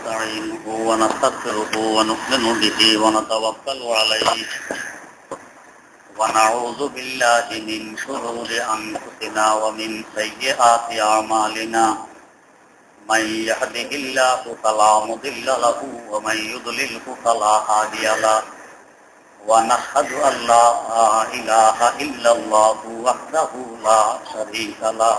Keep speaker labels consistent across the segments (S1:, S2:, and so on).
S1: ونستعينه ونستغفره ونؤمن به ونتوكل عليه ونعوذ بالله من شرور أنفسنا ومن سيئات أعمالنا من يهده الله فلا مضل له ومن يضلله فلا هادي له ونشهد أن لا إله إلا الله وحده لا شريك له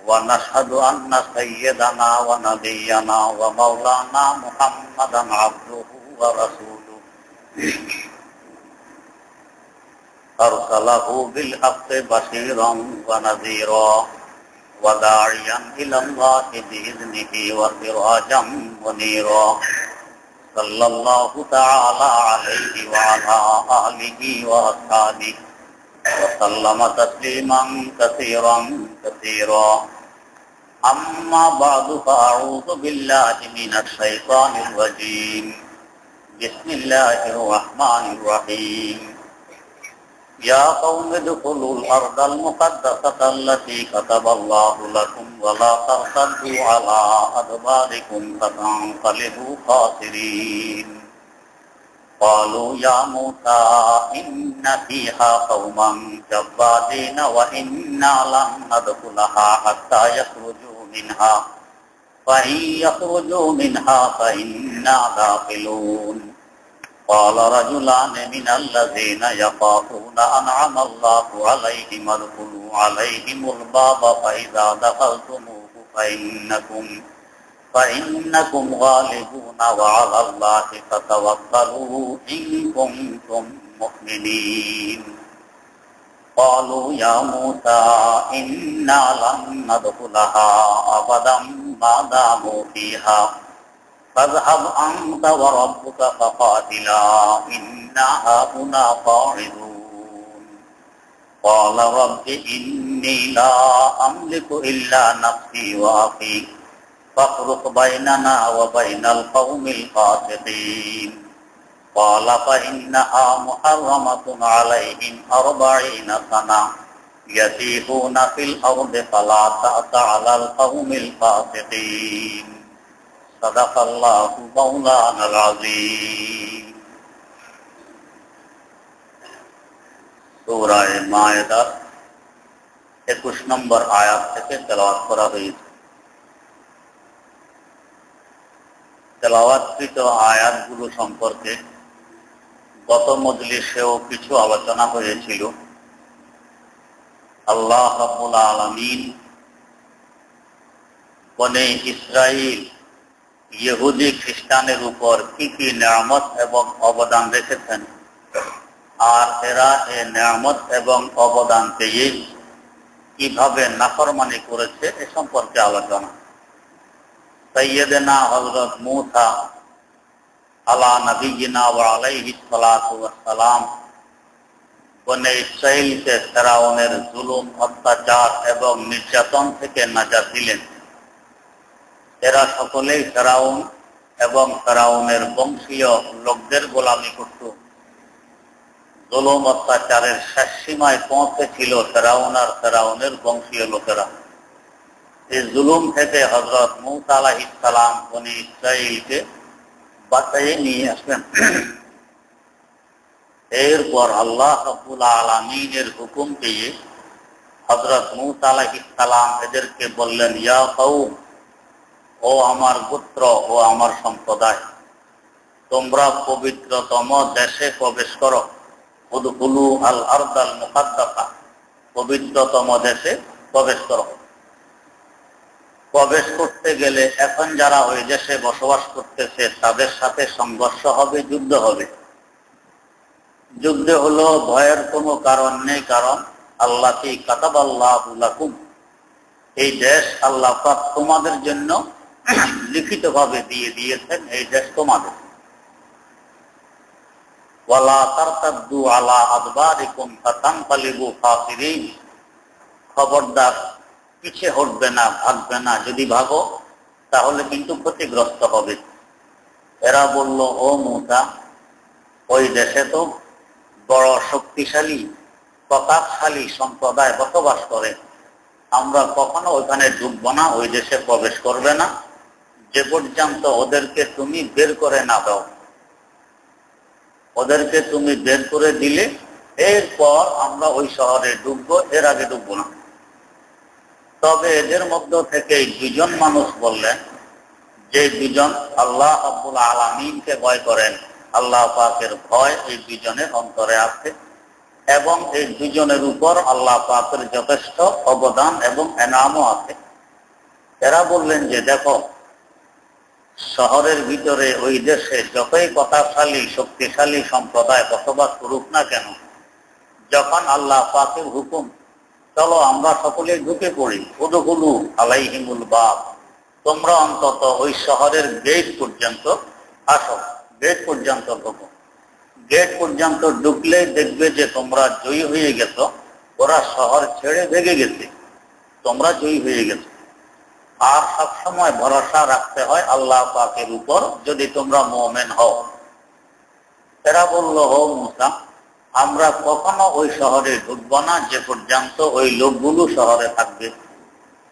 S1: ونشهد أن سيدنا ونبينا ومولانا محمدا عبده ورسوله أرسله بالحق بشيرا ونذيرا وداعيا إلى الله بإذنه وسراجا منيرا صلى الله تعالى عليه وعلى آله وأصحابه وسلم تسليما كثيرا كثيرا أما بعد فأعوذ بالله من الشيطان الرجيم بسم الله الرحمن الرحيم يا قوم ادخلوا الأرض المقدسة التي كتب الله لكم ولا ترتدوا على أدباركم فتنقلبوا خاسرين قالوا يا موسى إن فيها قوما جبارين وإنا لن ندخلها حتى يخرجوا منها فإن يخرجوا منها فإنا داخلون قال رجلان من الذين يخافون أنعم الله عليهم ادخلوا عليهم الباب فإذا دخلتموه فإنكم غالبون وعلى الله فتوكلوا إن كنتم مؤمنين قالوا يا موسى إنا لن ندخلها أبدا ما داموا فيها فاذهب أنت وربك فقاتلا إنا هاهنا قاعدون قال رب إني لا أملك إلا نفسي وأخي فافرق بيننا وبين القوم الفاسقين قال فإنها محرمة عليهم 40 سنة يتيهون في الأرض فلا تأس على القوم الفاسقين صدق الله مولانا العظيم সূরা মায়েদার 21 নম্বর আয়াত থেকে তেলাওয়াত করা হয়েছে। তেলাওয়াতকৃত আয়াতগুলো সম্পর্কে গত মজলিসেও কিছু আলোচনা হয়েছিল। আল্লাহ রাব্বুল আলামিন বনে ইসরাইল ইহুদি খ্রিস্টানের উপর কি কি নিয়ামত এবং অবদান রেখেছেন, আর এরা এই নিয়ামত এবং অবদান পেয়ে কিভাবে নাফরমানি করেছে এ সম্পর্কে আলোচনা। সৈয়দনা হযরত মূসা আলা নবিয়িনা ওয়া আলাইহিস সালাতু ওয়াস সালাম বনে ইসরাইলকে ফেরাউনের জুলুম, অত্যাচার এবং নির্যাতন থেকে নাজাত দিলেন। এরা সকলেই ফেরাউন এবং ফেরাউনের বংশীয় লোকদের গোলামি করত। জুলুম অত্যাচারের শেষ সীমায় পৌঁছেছিল ফেরাউন আর ফেরাউনের বংশীয় লোকেরা। এই জুলুম থেকে হযরত মূসা আলাইহিস সালাম বনি ইসরাইলকে বাঁচিয়ে নিয়ে আসলেন। এরপর আল্লাহ রাব্বুল আলামিনের হুকুম পেয়ে হযরত মূসা আলাইহিস সালাম এদেরকে বললেন, ইয়া কওম, ও আমার গোত্র, ও আমার সম্প্রদায়, তোমরা পবিত্রতম দেশে প্রবেশ করো। উদখুলু আল আরদাল মুকাদ্দাসা, পবিত্রতম দেশে প্রবেশ করো। প্রবেশ করতে গেলে এখন যারা ওই দেশে বসবাস করতেছে তাদের সাথে সংঘর্ষ হবে, যুদ্ধ হবে। যুদ্ধে হলো ভয়ের কোনো কারণ নেই, কারণ আল্লাহি কাতাবাল্লাহু লাকুম, এই দেশ আল্লাহ পাক তোমাদের জন্য লিখিতভাবে দিয়ে দিয়েছেন, এই দেশ তোমাদের। ওয়ালা তারতাদ্দু আলা আদবারিকুম ফাতানকালিবু খাসিরিন, খবরদার পিছে হটবে না, ভাগবে না। যদি ভাগো তাহলে কিন্তু ক্ষতিগ্রস্ত হবে। এরা বলল, ও মূসা, ওই দেশে তো বড় শক্তিশালী প্রতাপশালী সম্প্রদায় বসবাস করে, আমরা কখনো ওইখানে ঢুকবো না, ওই দেশে প্রবেশ করবে না। যে পর্যন্ত ওদেরকে তুমি বের করে না দাও। ওদেরকে তুমি বের করে দিলে এরপর আমরা ওই শহরে ঢুকবো, এর আগে ঢুকবো না। তবে এদের মধ্য থেকে দুজন মানুষ বললেন, যে দুজন আল্লাহ রাব্বুল আলামিনকে ভয় করেন, আল্লাহ পাকের ভয় এই দুজনের অন্তরে আছে এবং এই দুজনের উপর আল্লাহ পাকের যথেষ্ট অবদান এবং এনামও আছে। এরা বললেন যে দেখো, শহরের ভিতরে ওই দেশে যতই কথাশালী শক্তিশালী সম্প্রদায় বসবাস করুক না কেন, যখন আল্লাহ পাকের হুকুম চলো আমরা সকলে ঢুকে পড়ি, উদখুলু আলাইহিমুল বাব, তোমরা অন্তত ওই শহরের গেট পর্যন্ত আসো, গেট পর্যন্ত ঢুকো। গেট পর্যন্ত ঢুকলেই দেখবে যে তোমরা জয়ী হয়ে গেছো, ওরা শহর ছেড়ে ভেগে গেছে, তোমরা জয়ী হয়ে গেছো। আর সবসময় ভরসা রাখতে হয় আল্লাহ পাকের উপর, যদি তোমরা মুমিন হও। এরা বলল, হো মুসা, আমরা কখনো ওই শহরে ঢুকবো না যে পর্যন্ত ওই লোকগুলো শহরে থাকবে।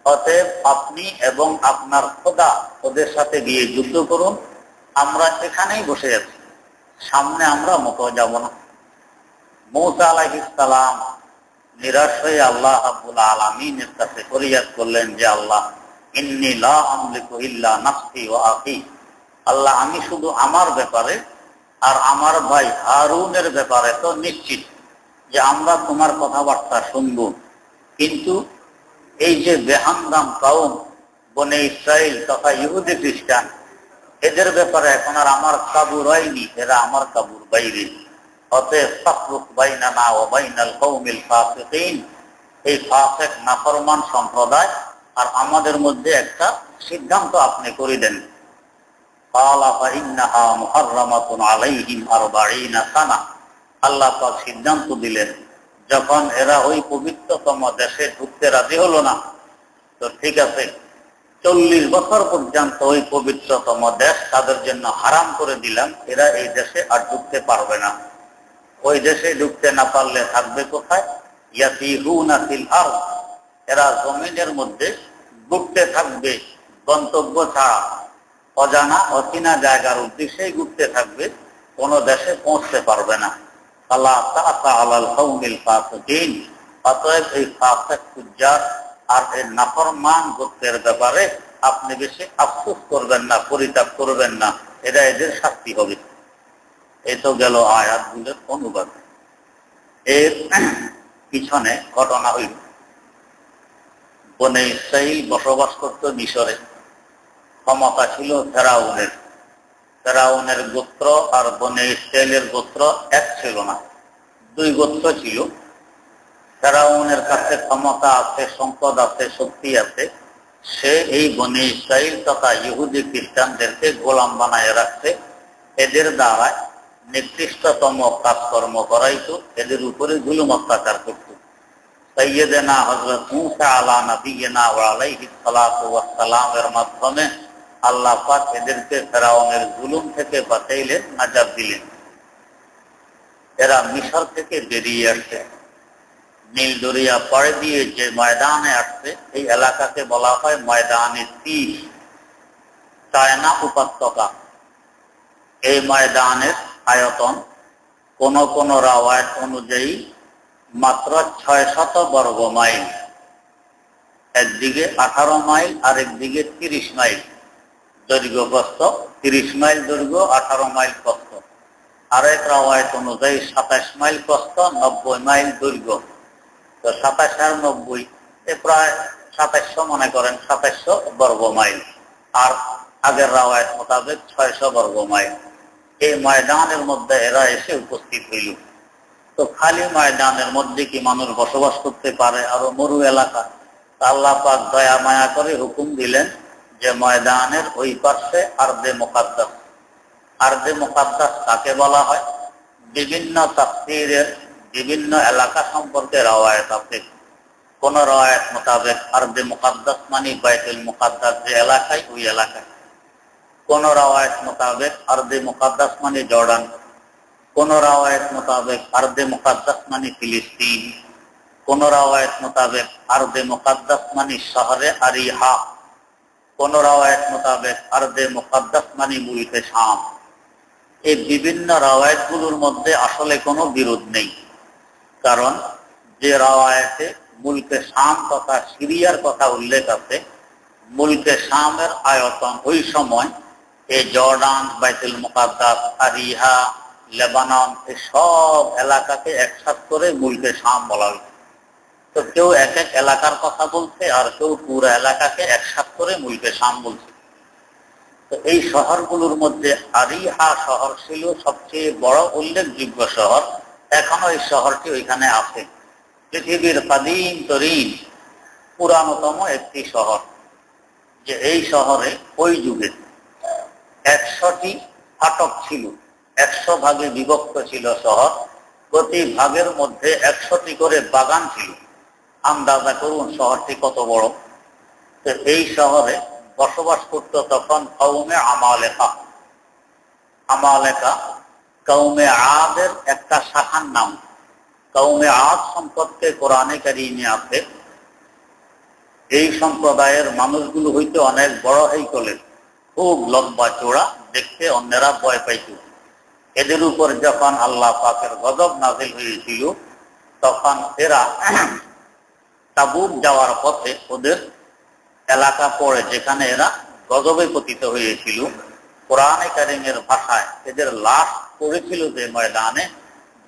S1: অতএব আপনি এবং আপনার খোদা ওদের সাথে গিয়ে যুদ্ধ করুন, আমরা এখানেই বসে আছি, সামনে আমরা মতো যাব না। মূসা আলাইহিস সালাম নিরাশ হয়ে আল্লাহ রাব্বুল আলামিনের কাছে ফরিয়াদ করলেন যে আল্লাহ, ইন্নী লা আমলিকু ইল্লা নাফসি ওয়া আখি, আল্লাহ আমি শুধু আমার ব্যাপারে আর আমার ভাই হারুনের ব্যাপারে তো নিশ্চিত যে আমরা তোমার কথাবার্তা শুনব, কিন্তু এই যে বেহামদাম কওম বনে ইসরাইল তথা ইহুদি খ্রিস্টান, এদের ব্যাপারে এখন আর আমার কাবু রয়নি, এরা আমার কাবুর বাইরে। অতএব ফাফরুক বাইনানা ওয়া বাইনাল কওমিল ফাসিকিন, এই ফাসিক নাফরমান সম্প্রদায় আর আমাদের মধ্যে একটা সিদ্ধান্ত আপনি করে দেন। ক্বালা ফাইন্নাহা মুহাররামাতুন আলাইহিম 40 সানা, আল্লাহ পাক সিদ্ধান্ত দিলেন, যখন এরা ওই পবিত্রতম দেশে ঢুকতে রাজি হলো না, তো ঠিক আছে, 40 বছর পর্যন্ত ওই পবিত্রতম দেশ তাদের জন্য হারাম করে দিলাম, এরা এই দেশে আর ঢুকতে পারবে না। ওই দেশে ঢুকতে না পারলে থাকবে কোথায়? ইয়াতিহুনা ফিল আরদ, এরা জমিনের মধ্যে ঘুরতে থাকবে, গন্তব্য ছাড়া, অজানা অচেনা জায়গার উদ্দেশ্যেই ঘুরতে থাকবে, কোন দেশে পৌঁছতে পারবে না। আল্লাহ তাআলা আলাল কওমিল ফাসিকিন, অতএব এই ফাসিক ফুজ্জার আর এই নাফরমান গোত্রের ব্যাপারে আপনি বেশি আফসোস করবেন না, পরিতাপ করবেন না, এটা এদের শাস্তি হবে। এই তো গেল আয়াতগুলোর অনুবাদ। এর পিছনে ঘটনা হইল, বনে ইসরাইল বসবাস করত মিশরে, ক্ষমতা ছিল ফেরাউনের। ফেরাউনের গোত্র আর বনে ইসরাইলের গোত্র এক ছিল না, দুই গোত্র ছিল। ফেরাউনের কাছে ক্ষমতা আছে, সম্পদ আছে, শক্তি আছে, সে এই বনে ইসরাইল তথা ইহুদি খ্রিস্টানদেরকে গোলাম বানায় রাখছে, এদের দ্বারা নিকৃষ্টতম কাজকর্ম করাইতো, এদের উপরে জুলুম অত্যাচার করত। সাইয়্যিদানা হযরত মূসা আলা নবিয়িনা ওয়া আলাইহিস সালাতু ওয়াস সালামের মাধ্যমে আল্লাহ পাক এদেরকে ফেরাউনের জুলুম থেকে বাঁচাইলেন, নাজাত দিলেন। এরা মিশর থেকে বেরিয়ে আসছে, নীল দরিয়া পাড়ে দিয়ে যে ময়দানে আসছে, এই এলাকাকে বলা হয় ময়দানে তিস, চায়না উপত্যকা। এই ময়দানের আয়তন কোন কোন রাওয়ায়াত অনুযায়ী মাত্র 600 বর্গ মাইল, একদিকে 18 মাইল আর একদিকে 30 মাইল দৈর্ঘ্য প্রস্থ, 30 মাইল দৈর্ঘ্য, 18 মাইল প্রস্থ। আরেক রাওয়ায়াত অনুযায়ী 27 মাইল প্রস্থ, 90 মাইল দৈর্ঘ্য। তো 27 আর 90 প্রায় 2700, মনে করেন 2700 বর্গ মাইল, আর আগের রাওয়ায়াত মোতাবেক 600 বর্গ মাইল। এই ময়দানের মধ্যে এরা এসে উপস্থিত হইল। তো খালি ময়দানের মধ্যে কি মানুষ বসবাস করতে পারে? আরো মরু এলাকা। আল্লাহ পাক দয়া মায়া করে হুকুম দিলেন যে ময়দানের ওই পাশে আরদে মুকাদ্দাস। আরদে মুকাদ্দাস কাকে বলা হয়? বিভিন্ন তাফসীরের বিভিন্ন এলাকা সম্পর্কে রাওয়ায়াত আছে। কোন রাওয়ায়াত মোতাবেক আরদে মুকাদ্দাস মানে বাইতুল মুকাদ্দাস যে এলাকায়, ওই এলাকায়। কোন রাওয়ায়াত মোতাবেক আরদে মুকাদ্দাস মানে জর্ডান, কোন রাওয়ায়াত মোতাবেক আরদে মুকাদ্দাস মানে ফিলিস্তিন, কোন রাওয়ায়াত মোতাবেক আরদে মুকাদ্দাস মানে শহরে আরিহা। কোন রাওয়ায়াত মোতাবেক আরদে মুকাদ্দাস মানে মুলকে শাম। এই বিভিন্ন রাওয়ায়াতগুলোর মধ্যে আসলে কোনো বিরোধ নেই, কারণ যে রাওয়ায়াতে মুলকে শাম তথা সিরিয়ার কথা উল্লেখ আছে, মুলকে শামের আয়তন ওই সময় এই জর্ডান, বাইতুল মুকাদ্দাস, আরিহা, লেবানন এই সব এলাকাকে একসাথ করে মুলকে শাম বলা হয়েছে। তো কেউ এক এক এলাকার কথা বলছে, আর কেউ পুরো এলাকাকে একসাথ করে মুলকে শাম বলছে। তো এই শহরগুলোর মধ্যে আরিহা শহর ছিল সবচেয়ে বড় উল্লেখযোগ্য শহর। এখনো এই শহরটি ওইখানে আছে। পৃথিবীর কাদিম তরিন পুরাতনতম একটি শহর। যে এই শহরে ওই যুগে 100টি ফাটক ছিল, 100 ভাগে বিভক্ত ছিল শহর। প্রতি ভাগের মধ্যে 100টি করে বাগান ছিল। আন্দাজা করুন শহরটি কত বড়। তো এই শহরে বসবাস করত তখন কওমে আমালেকা। আমালেকা কওমে আদের একটা শাখার নাম। কওমে আদ সম্পর্কে কোরআনে কারিমে আছে, এই সম্প্রদায়ের মানুষগুলো হইতে অনেক বড় হইকলের, খুব লম্বা চোড়া, দেখতে অন্যেরা ভয় পাইত। এদের উপর যখন আল্লাহ পাকের গজব নাযিল হয়েছিল, তখন এরা তাবুক যাওয়ার পথে ওদের এলাকা পড়ে যেখানে এরা গজবে পতিত হয়েছিল। কোরআনে কারিমের ভাষায় এদের লাশ পড়েছিল যে ময়দানে,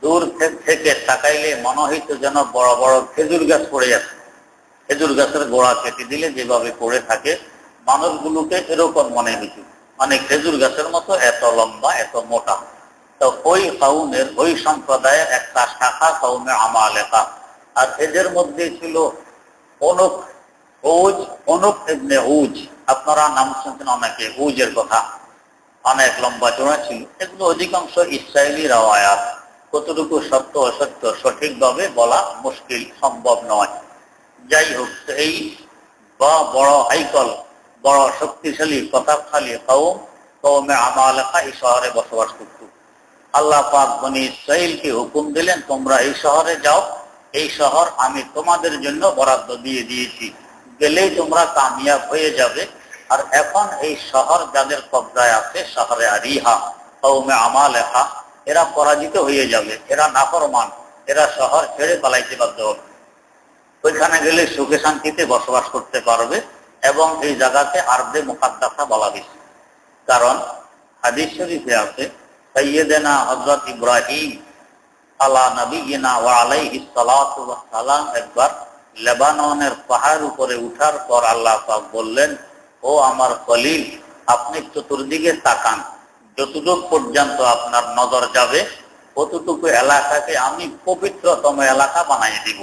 S1: দূর থেকে তাকাইলে মনে হইত যেন বড় বড় খেজুর গাছ পড়ে আছে। খেজুর গাছের গোড়া কেটে দিলে যেভাবে পড়ে থাকে, মানুষগুলোকে এরকম মনে হইত, মানে খেজুর গাছের মতো এত লম্বা, এত মোটা। তো ওই কওমের, ওই সম্প্রদায়ের একটা শাখা কওমে আমালেকা। আর এদের মধ্যে ছিল অনুক, হুজ, অনুক ইবনে হুজ। আপনারা নাম শুনছেন অনেকে, হুজের কথা। অনেক লম্বা চোড়া ছিল। এগুলো অধিকাংশ ইসরায়েলি রাওয়ায়াত। কতটুকু সত্য অসত্য সঠিকভাবে বলা মুশকিল, সম্ভব নয়। যাই হোক, এই বড় হাইকল, বড় শক্তিশালী, প্রতাপশালী কওম, কওমে আমালেকা এই শহরে বসবাস করত। আল্লাহ পাক বনী ইসরাইলকে হুকুম দিলেন, তোমরা এই শহরে যাও, এই শহর আমি তোমাদের জন্য বরাদ্দ দিয়ে দিয়েছি, গেলেই তোমরা কামিয়াব হয়ে যাবে। আর এখন এই শহর যাদের কবজায় আছে, শহরে আরিহা, কওমে আমালেকা, এরা পরাজিত হয়ে যাবে, এরা নাফরমান, এরা শহর ছেড়ে পালাইতে বাধ্য হবে। ওইখানে গেলে সুখে শান্তিতে বসবাস করতে পারবে। এবং এই জায়গাকে আরদে মুকাদ্দাসা বলা হয়েছে, কারণ হাদিস শরীফে আছে, সাইয়্যিদানা হযরত ইব্রাহিম আলা নবিয়িনা ওয়া আলাইহিস সালাতু ওয়াস সালাম একবার লেবাননের পাহাড় উপরে উঠার পর আল্লাহ পাক বললেন, ও আমার খলিল, আপনি চতুর্দিকে তাকান, যতটুকু পর্যন্ত আপনার নজর যাবে ততটুকু এলাকাকে আমি পবিত্রতম এলাকা বানিয়ে দিব।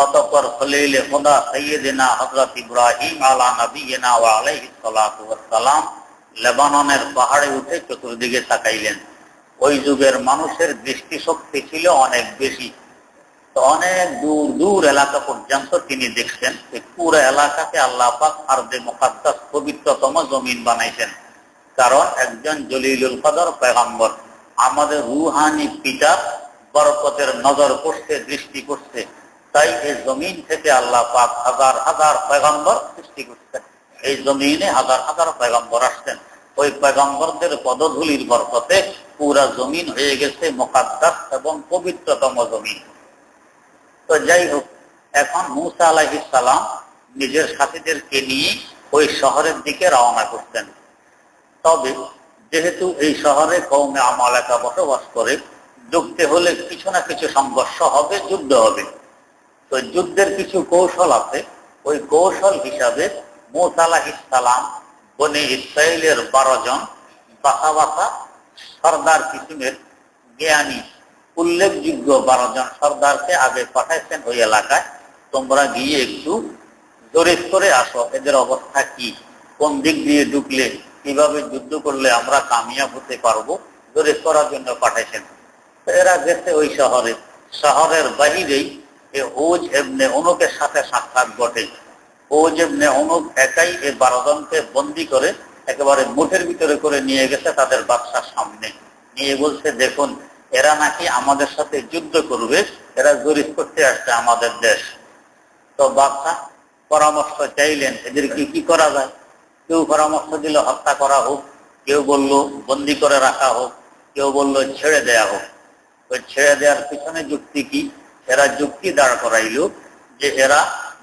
S1: অতঃপর খলিলে খোদা সাইয়্যিদিনা হযরত ইব্রাহিম আলা নবিয়িনা ওয়া আলাইহিস সালাতু ওয়াস সালাম লেবাননের পাহাড়ে উঠে চতুর্দিকে তাকাইলেন। ওই যুগের মানুষের দৃষ্টিশক্তি ছিল অনেক বেশি। তো অনেক দূর দূর এলাকা পর্যন্ত তিনি দেখছেন। পুরো এলাকাকে আল্লাহ পাক আরদে মুকাদ্দাস, পবিত্রতম জমিন বানাইছেন। কারণ একজন জলিলুল কদর পয়গম্বর, আমাদের রুহানি পিতা, বরকতের নজর করছে, দৃষ্টি করছে। তাই এই জমিন থেকে আল্লাহ পাক হাজার হাজার পয়গম্বর সৃষ্টি করছেন। এই জমিনে হাজার হাজার পয়গম্বর আসছেন। ওই পয়গম্বরদের পদধূলির বরকতে পুরা জমিন হয়ে গেছে মুকাদ্দাস এবং পবিত্রতম জমিন। তো যাই হোক, এখন মূসা আলাইহিস সালাম নিজের সাথীদেরকে নিয়ে ওই শহরের দিকে রওনা করতেন। তবে যেহেতু এই শহরে কওমে আমালেকা বসবাস করে, ঢুকতে হলে কিছু না কিছু সংঘর্ষ হবে, যুদ্ধ হবে। তো যুদ্ধের কিছু কৌশল আছে। ওই কৌশল হিসাবে মূসা আলাইহিস সালাম বনী ইসরাইলের 12 জন বাছা বাছা সর্দার কিসিমের জ্ঞানী উল্লেখযোগ্য 12 জন সর্দারকে আগে পাঠাইছেন ওই এলাকায়, তোমরা গিয়ে একটু জরিপ করে আসো, এদের অবস্থা কি, কোন দিক দিয়ে ঢুকলে, কিভাবে যুদ্ধ করলে আমরা কামিয়াব হতে পারবো, জরিপ করার জন্য পাঠাইছেন। তো এরা গেছে ওই শহরে। শহরের বাহিরেই এ হুজ ইবনে উনুকের সাথে সাক্ষাৎ ঘটে। হুজ ইবনে উনুক একাই এই 12 জনকে বন্দী করে একেবারে মুঠের ভিতরে করে নিয়ে গেছে তাদের বাদশার সামনে। নিয়ে বলছে, দেখুন, এরা নাকি আমাদের সাথে যুদ্ধ করবে, এরা জরিপ করতে আসছে আমাদের দেশ। তো বাদশা পরামর্শ চাইলেন এদেরকে কি করা যায়। কেউ পরামর্শ দিল হত্যা করা হোক, কেউ বলল বন্দি করে রাখা হোক, কেউ বলল ছেড়ে দেয়া হোক। ওই ছেড়ে দেওয়ার পিছনে যুক্তি কি? এরা যুক্তি দাঁড় করাইল যে এরা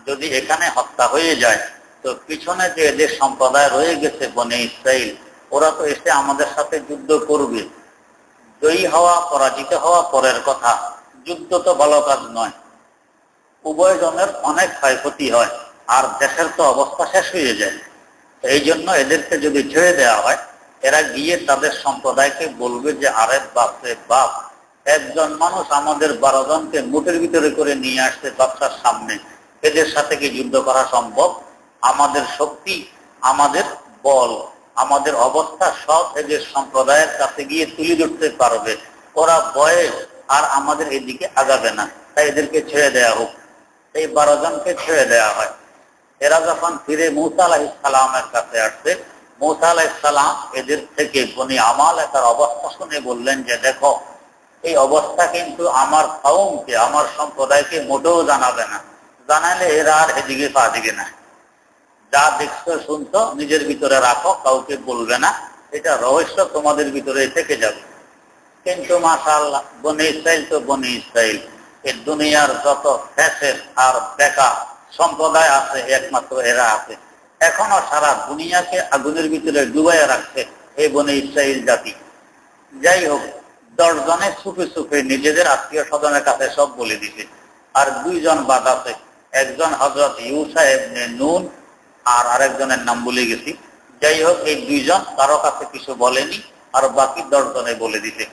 S1: যদি এখানে হত্যা হয়ে যায় তো পিছনে যে এদের সম্প্রদায় রয়ে গেছে বনে ইসরাইল, ওরা তো এসে আমাদের সাথে যুদ্ধ করবে। জয়ী হওয়া পরাজিত হওয়া পরের কথা, যুদ্ধ তো ভালো কাজ নয়, উভয়জনের অনেক ক্ষয়ক্ষতি হয় আর দেশের তো অবস্থা শেষ হয়ে যায়। এই জন্য এদেরকে যদি ছেড়ে দেওয়া হয়, এরা গিয়ে তাদের সম্প্রদায়কে বলবে যে আরে বাপ রে বাপ, একজন মানুষ আমাদের 12 জনকে মুঠের ভিতরে করে নিয়ে আসছে বাচ্চার সামনে, এদের সাথে কি যুদ্ধ করা সম্ভব? আমাদের শক্তি, আমাদের বল, আমাদের অবস্থা সব এদের সম্প্রদায়ের কাছে গিয়ে তুলে ধরতে পারবে। ওরা ভয়ে আর আমাদের এদিকে আগাবে না, তাই এদেরকে ছেড়ে দেওয়া হোক। এই 12 জনকে ছেড়ে দেওয়া হয়। এরা যখন ফিরে মূসা আলাইহিস সালামের কাছে আসছে, মূসা আলাইহিস সালাম এদের থেকে বনি আমালেকার অবস্থা শুনে বললেন যে দেখো, এই অবস্থা কিন্তু আমার কওমকে, আমার সম্প্রদায়কে মোটেও জানাবে না, জানালে এরা আর এদিকে পা দিবে না। যা দেখছো শুনছো নিজের ভিতরে রাখো, কাউকে বলবে না, এটা রহস্য তোমাদের ভিতরে থেকে যাবে। কিন্তু মাশাআল্লাহ, বনি ইসরাইল তো বনি ইসরাইল, এই দুনিয়ার যত ফ্যাসেদ আর বেকার সম্প্রদায় আছে একমাত্র এরা আছে। এখনো সারা দুনিয়াকে আগুনের ভিতরে ডুবাইয়া রাখছে এই বনি ইসরাইল জাতি। যাই হোক, 10 জনে সুপে সুপে নিজেদের আত্মীয় স্বজনের কাছে সব বলে দিছে। আর 2 জন বাদ আছে, একজন হযরত ইউসা ইবনে নুন আর আরেকজনের নাম ভুলে গেছি। যাই হোক, এই 2 জন কারো কাছে কিছু বলেনি, আর বাকি 10 জনে বলে দিছে।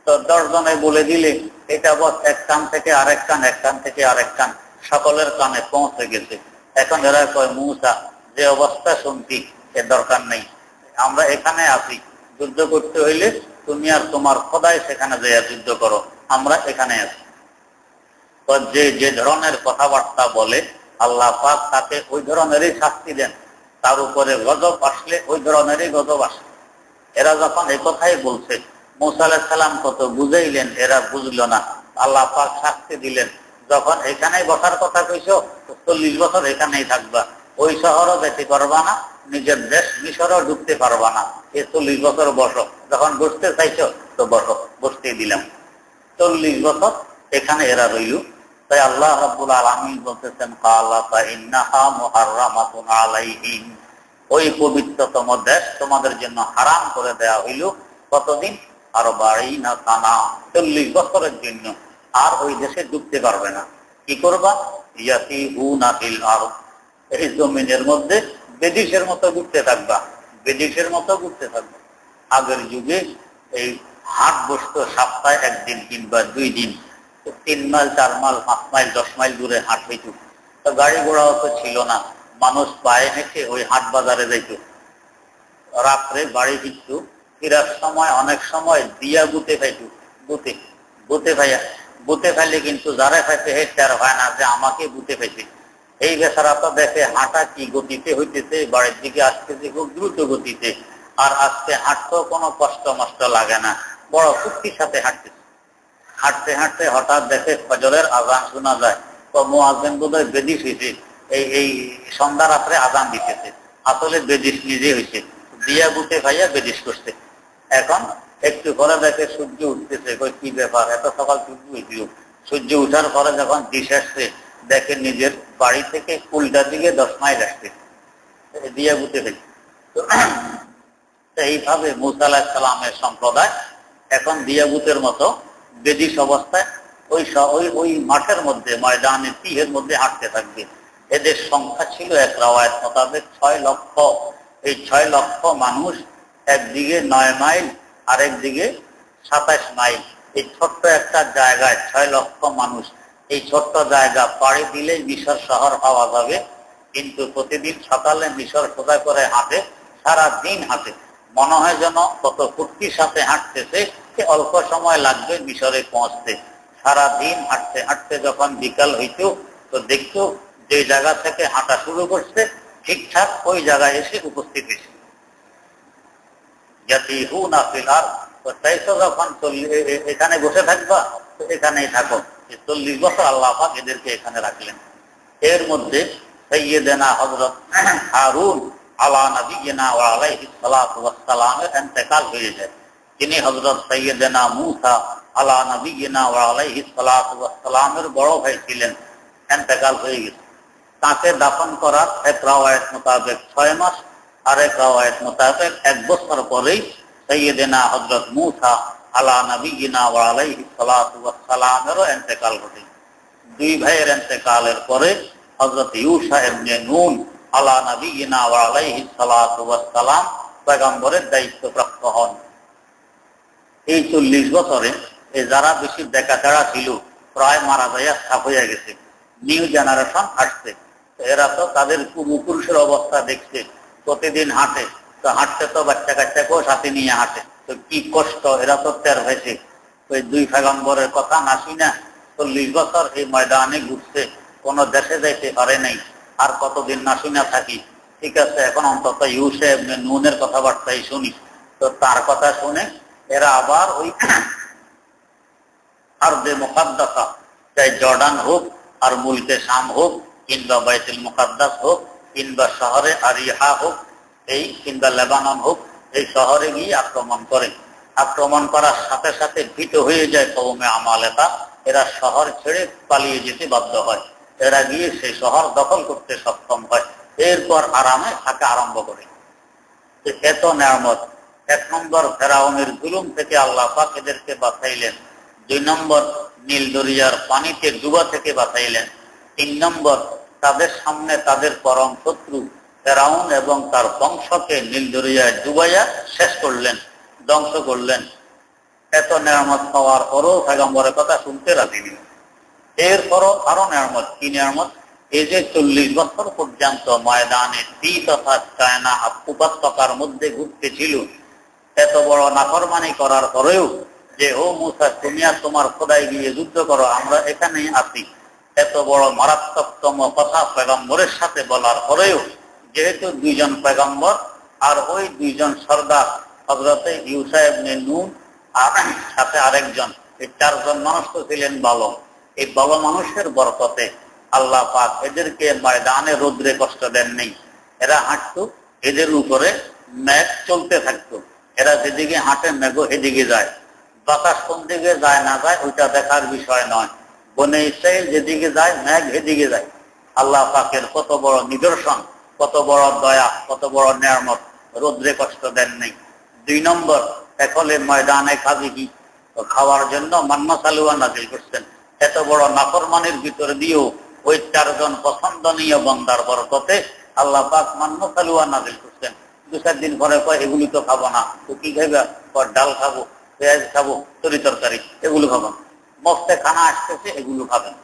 S1: তো 10 জনে বলে দিলে এটা বস এক কান থেকে আরেক কান, এক কান থেকে আরেক কান, সকলের কানে পৌঁছে গেছে। এখন এরা কয় মূসা, যে অবস্থা শুনছি এর দরকার নেই, আমরা এখানে আছি, যুদ্ধ করতে হইলে তুমি আর তোমার খোদাই সেখানে যাইয়া যুদ্ধ করো, আমরা এখানে আছি। তো যে যে ধরনের কথাবার্তা বলে আল্লাহ পাক তাকে ওই ধরনেরই শাস্তি দেন, তার উপরে গজব আসলে ওই ধরনেরই গজব আসে। এরা যখন এই কথাই বলছে, মূসা আলাইহিস সালাম কত বুঝাইলেন, এরা বুঝলো না। আল্লাহ পাক শাস্তি দিলেন, যখন এখানেই বসার কথা কইছো 40 বছর এখানেই থাকবা, ওই শহরও যেতে পারবা না, নিজের দেশ মিশরও ঢুকতে পারবা না, এই 40 বছর বসো, যখন বসতে চাইছো তো বসো, বসতে দিলাম। 40 বছর এখানে এরা রইল। তাই আল্লাহ রাব্বুল আলামিন বলতেছেন ক্বালা ফাইন্নাহা মুহাররামাতুন আলাইহিম, ওই পবিত্রতম দেশ তোমাদের জন্য হারাম করে দেয়া হইল। কতদিন? 40 সানা, 40 বছরের জন্য। আর ওই দেশে ঢুকতে পারবে না। কি করবা? ইয়াতিহুনা ফিল আরদ, এই জমিনের মধ্যে বেদিশের মতো ঘুরতে থাকবা, বেদিশের মতো ঘুরতে থাকবা। আগের যুগে এই হাট বসতো সপ্তাহে 1 দিন কিংবা 2 দিন, 3 মাইল 4 মাইল 5 মাইল 10 মাইল দূরে হাট হইত। তো গাড়ি ঘোড়াও তো ছিল না, মানুষ পায়ে হেঁটে ওই হাট বাজারে যাইত। রাত্রে বাড়ি ফিরত, ফিরার সময় অনেক সময় দিয়া বুতে খাইত, বুতে বুতে খাইয়া, বুতে খাইলে কিন্তু যারা খাইতে হেঁটে আর হয় না যে আমাকে বুতে খাইছে। এই বেচারা তো দেখে হাঁটা কি গতিতে হইতেছে, বাড়ির দিকে আসতেছে খুব দ্রুত গতিতে, আর আজকে হাঁটতেও কোনো কষ্ট মষ্ট লাগে না, বড় ফুর্তির সাথে হাঁটতেছে। হাঁটতে হাঁটতে হঠাৎ দেখে ফজরের আজান শোনা যায়। তো মুয়াজ্জিন বোধহয় বেদিস হয়েছে, এই সন্ধ্যা রাত্রে আজান দিতেছে, আসলে বেদিস নিজে হয়েছে, দিয়া বুতে ভাইয়া বেদিস করছে। এখন একটু পরে দেখে সূর্য উঠতেছে, কি ব্যাপার, এত সকাল সূর্য উঠল। সূর্য উঠার পরে যখন দিশ আসছে, দেখে নিজের বাড়ি থেকে উল্টা দিকে 10 মাইল আসছে, দিয়া বুতে ভাই। তো এইভাবে মূসা আলাইহিস সালামের সম্প্রদায় এখন দিয়াবুতের মতো বেদিস অবস্থায় ওই মাঠের মধ্যে, ময়দানে তিহের মধ্যে হাঁটতে থাকবে। এদের সংখ্যা ছিল এক রাওয়ায়াত মোতাবেক 6 লক্ষ। এই 6 লক্ষ মানুষ একদিকে 9 মাইল, আরেক দিকে 27 মাইল, এই ছোট্ট একটা জায়গায় 6 লক্ষ মানুষ। এই ছোট্ট জায়গা পাড়ি দিলে মিশর শহর পাওয়া যাবে, কিন্তু প্রতিদিন সকালে মিশর খোঁজা করে হাঁটে, সারা দিন হাঁটে, মনে হয় যেন কত ফুর্তির সাথে হাঁটতেছে, অল্প সময় লাগবে মিশরে পৌঁছতে। সারা দিন হাঁটতে হাঁটতে যখন বিকাল হইত, তো দেখতো যে জায়গা থেকে হাঁটা শুরু করছে ঠিকঠাক ওই জায়গায় এসে উপস্থিত হয়েছে। ইয়াতিহুনা ফিল আরদ, তো চাইছো যখন এখানে বসে থাকবা, তো এখানেই থাকো। 40 বছর আল্লাহ পাক এদেরকে এখানে রাখলেন। এর মধ্যে সাইয়্যিদানা হযরত হারুন আলা নবিয়িনা ওয়া আলাইহিস সালাতু ওয়াস সালামের ইন্তেকাল হয়ে যায়। তিনি হযরত সাইয়্যিদানা মূসা আলা নবিয়িনা ওয়া আলাইহিস সালাতু ওয়াস সালামের বড় ভাই ছিলেন, ইন্তেকাল হয়ে গেছে। তাকে দাফন করার এক রাওয়ায়াত মোতাবেক 6 মাস, আর এক রাওয়ায়াত মোতাবেক 1 বছর পরেই সাইয়্যিদানা হযরত মূসা আলা নবিয়িনা ওয়া আলাইহিস সালাতু ওয়াস সালামেরও ইন্তেকাল ঘটে। দুই ভাইয়ের ইন্তেকালের পরে হযরত ইউসা ইবনে নুন আলা নবিয়িনা ওয়া আলাইহিস সালাতু ওয়াস সালাম পয়গম্বরের দায়িত্বপ্রাপ্ত হন। এই 40 বছরে যারা বেশি দেখাতেড়া ছিল প্রায় মারা যাইয়া সাফ হয়ে গেছে। নিউ জেনারেশন আসছে, এরা তো তাদের পূর্বপুরুষের অবস্থা দেখছে, প্রতিদিন হাঁটে, তো হাঁটতে তো বাচ্চা কাচ্চাকেও সাথে নিয়ে হাঁটে, তো কি কষ্ট এরা তো টের হয়েছে। ওই দুই পয়গম্বরের কথা না শুনা 40 বছর এই ময়দানে ঘুরছে, কোনো দেশে যাইতে পারে নাই, আর কতদিন না শুনা থাকি। ঠিক আছে, এখন অন্তত ইউসা ইবনে নুনের কথাবার্তাই শুনি। তো তার কথা শুনে এরা আবার ওই আরদে মুকাদ্দাসা, চাই জর্ডান হোক আর মুলকে শাম হোক, কিংবা বাইতুল মুকাদ্দাস হোক, কিংবা শহরে আরিহা হোক, এই কিংবা লেবানন হোক, এই শহরে গিয়ে আক্রমণ করে। আক্রমণ করার সাথে সাথে ভীত হয়ে যায় কওমে আমালেকা, এরা শহর ছেড়ে পালিয়ে যেতে বাধ্য হয়। এরা গিয়ে সেই শহর দখল করতে সক্ষম হয়, এরপর আরামে থাকা আরম্ভ করে। এত নিয়ামত, 1 নম্বর ফেরাউনের জুলুম থেকে আল্লাহ পাক এদেরকে বাঁচাইলেন, 2 নম্বর নীল দরিয়ার পানিতে ডুবা থেকে বাঁচাইলেন, 3 নম্বর তাদের সামনে তাদের পরম শত্রু ফেরাউন এবং তার বংশকে নীল দরিয়ায় ডুবাইয়া শেষ করলেন, ধ্বংস করলেন। এত নিয়ামত পাওয়ার পরও পয়গম্বরের কথা শুনতে রাজি নেই। এরপরও আরো নিয়ামত, কি নিয়ামত? এই যে 40 বছর পর্যন্ত ময়দানে চায়না উপত্যকার মধ্যে ঘুরতে ছিল, এত বড় নাফরমানি করার পরেও যে ও মুসা তুমি আর তোমার খোদাই গিয়ে যুদ্ধ করো, আমরা এখানেই আছি, এত বড় মারাত্মকতম কথা পয়গম্বরের সাথে বলার পরেও, যেহেতু 2 জন পয়গম্বর আর ওই 2 জন সর্দার হযরতে ইউসা ইবনে নুন আর সাথে আরেকজন, এই 4 জন মানুষ তো ছিলেন ভালো। এই ভালো মানুষের বরকতে আল্লাহ পাক এদেরকে ময়দানে রোদ্রে কষ্ট দেন নেই। এরা হাঁটতো, এদের উপরে মেঘ চলতে থাকতো, এরা যেদিকে হাঁটে মেঘও এদিকে যায়। বাতাস কোন দিকে যায় না যায় ওইটা দেখার বিষয় নয়, বনে ইসরাইল যেদিকে যায় মেঘ এদিকে যায়। আল্লাহ পাকের কত বড় নিদর্শন, কত বড় দয়া, কত বড় নিয়ামত, রোদ্রে কষ্ট দেন নেই। 2 নম্বর, এখলে ময়দানে খাবি কি, খাওয়ার জন্য মান্না সালুয়া নাজিল করছেন। এত বড় নাফরমানির ভিতরে দিয়েও ওই 4 জন পছন্দনীয় বান্দার বরকতে আল্লাহ পাক মান্না সালুয়া নাজিল করছেন। 2-4 দিন পরে কয় এগুলি তো খাবো না, তো কি খাইবা? ডাল খাবো, পেঁয়াজ খাবো, তরি তরকারি, এগুলো খাবেন। মস্তে খানা আসতেছে, এগুলো খাবেন।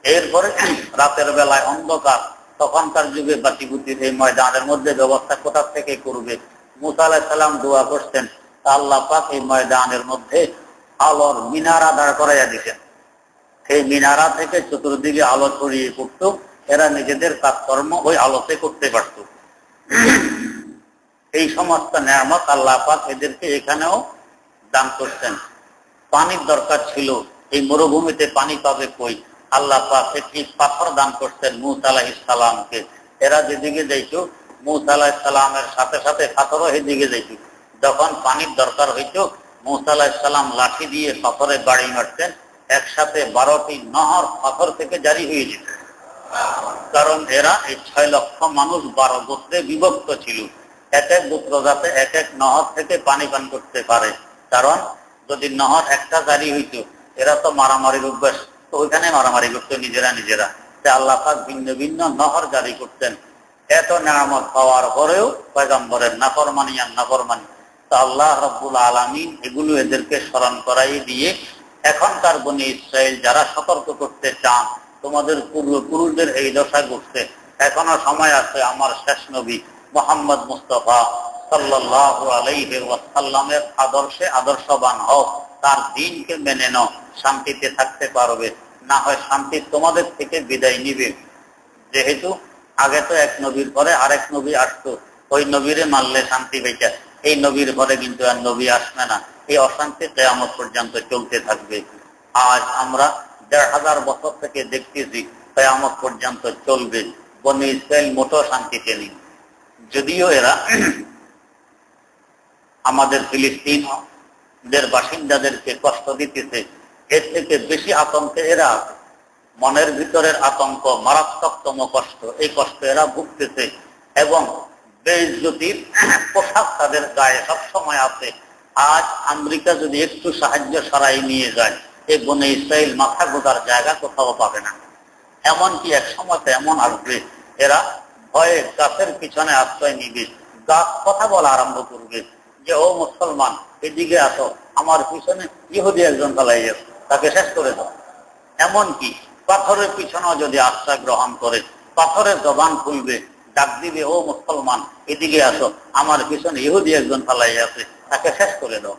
S1: এরপরে রাতের বেলায় অন্ধকার, তখনকার যুগে বাতিবুতির এই ময়দানের মধ্যে ব্যবস্থা কোথা থেকে করবে? মুসা আলাইহিস সালাম দোয়া করতেন, আল্লাহ পাক এই ময়দানের মধ্যে আলোর মিনারা দাঁড় করাইয়া দিতেন। সেই মিনারা থেকে চতুর্দিকে আলো ছড়িয়ে পড়ত, এরা নিজেদের কাজকর্ম ওই আলোতে করতে পারত। এই সমস্ত নিয়ামত আল্লাহ পাক এদেরকে এখানেও দান করতেন। পানির দরকার ছিল, এই মরুভূমিতে পানি পাবে কই? আল্লাহ পাক একটি পাথর দান করতেন মূসা আলাইহিস সালামকে। এরা যেদিকে যাইত, মূসা আলাইহিস সালামের সাথে সাথে পাথরও সেদিকে যাইত। যখন পানির দরকার হইত, মূসা আলাইহিস সালাম লাঠি দিয়ে পাথরে বাড়ি মারতেন, একসাথে 12টি নহর পাথর থেকে জারি হয়ে যেত। কারণ এরা এই 6 লক্ষ মানুষ 12 গোত্রে বিভক্ত ছিল, এক এক গোত্র যাতে এক এক নহর থেকে পানি পান করতে পারে। কারণ যদি নহর একটা জারি হইত, এরা তো মারামারির অভ্যাস, তো ওইখানে মারামারি করতো নিজেরা নিজেরা। আল্লাহ পাক ভিন্ন ভিন্ন নহর জারি করতেন। এত নিয়ামত পাওয়ার পরেও পয়গম্বরের নাফরমানি আর নাফরমানি। তো আল্লাহ রাব্বুল আলামিন এগুলো এদেরকে স্মরণ করাই দিয়ে এখনকার বনি ইসরাইল যারা সতর্ক করতে চান, তোমাদের পূর্বপুরুষদের এই দশা ঘটছে, এখনো সময় আছে, আমার শেষ নবী মুহাম্মদ মুস্তাফা সাল্লাল্লাহু আলাইহি ওয়াসাল্লামের আদর্শে আদর্শবান হও, তার দ্বীনকে মেনে নাও, শান্তিতে থাকতে পারবে। না হয় শান্তি তোমাদের থেকে বিদায় নিবে। যেহেতু আগে তো এক নবীর পরে আরেক নবী আসতো, ওই নবীরে মানলে শান্তি পেয়েছে, এই নবীর পরে কিন্তু আর নবী আসবে না। এই অশান্তি কিয়ামত পর্যন্ত চলতে থাকবে। আজ আমরা 1500 বছর থেকে দেখতেছি কিয়ামত পর্যন্ত চলবে। বনি ইসরাইল মোটো শান্তিতে নেই। যদিও এরা আমাদের ফিলিস্তিনদের বাসিন্দাদেরকে কষ্ট দিতেছে, এর থেকে বেশি আতঙ্কে এরা আছে। মনের ভিতরের আতঙ্ক, মারাত্মকতম কষ্ট, এই কষ্ট এরা ভুগতেছে এবং বেইজ্জতির পোশাক তাদের গায়ে সবসময় আছে। আজ আমেরিকা যদি একটু সাহায্য সরাই নিয়ে যায়, এই বনে ইসরাইল মাথা গোজার জায়গা কোথাও পাবে না। এমনকি এক সময়তে এমন আসবে, এরা ভয়ে গাছের পিছনে আশ্রয় নিবে, গাছ কথা বলা আরম্ভ করবে যে ও মুসলমান এদিকে আসো, আমার পিছনে ইহুদি একজন চালাইয়া, তাকে শেষ করে দাও। এমনকি পাথরের পিছনেও যদি আশ্রয় গ্রহণ করে, পাথরের জবান খুলবে, ডাক দিবে ও মুসলমান এদিকে আসো, আমার পিছনে ইহুদি একজন চালাইয়া আছে, তাকে শেষ করে দাও।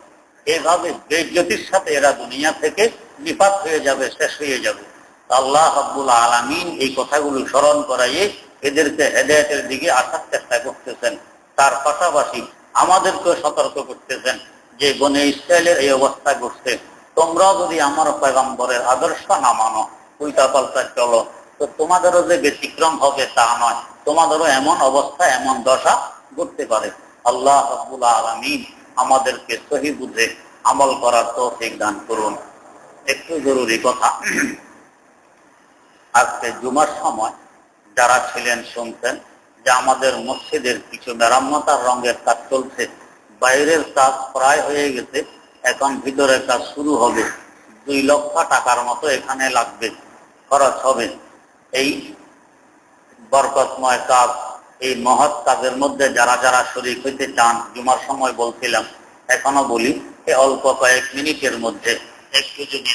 S1: এইভাবে বেইজ্জতির সাথে এরা দুনিয়া থেকে নিপাত হয়ে যাবে, শেষ হয়ে যাবে। আল্লাহ রাব্বুল আলামিন এই কথাগুলো স্মরণ করাইয়ে এদেরকে হেদায়েতের দিকে আসার চেষ্টা করতেছেন। তার পাশাপাশি আমাদেরকেও সতর্ক করতেছেন যে বনে ইসরায়েলের এই অবস্থা ঘটছে, তোমরাও যদি আমার পয়গম্বরের আদর্শ না মানো, উল্টা পাল্টা চলো, তো তোমাদেরও যে ব্যতিক্রম হবে তা নয়, তোমাদেরও এমন অবস্থা, এমন দশা ঘটতে পারে। আল্লাহ রাব্বুল আলামিন আমাদেরকে সহি বুঝে আমল করার তৌফিক দান করুন। একটু জরুরি কথা, আজকে জুমার সময় যারা ছিলেন শুনতেন যে আমাদের মসজিদের কিছু মেরামতার রঙের কাজ চলছে, বাইরের কাজ প্রায় হয়ে গেছে, এখন ভিতরের কাজ শুরু হবে। 2 লক্ষ টাকার মতো এখানে লাগবে, খরচ হবে। এই বরকতময় কাজ, এই মহৎ কাজের মধ্যে যারা যারা শরীক হইতে চান, জুমার সময় বলছিলাম, এখনো বলি, অল্প কয়েক মিনিটের মধ্যে একটু যদি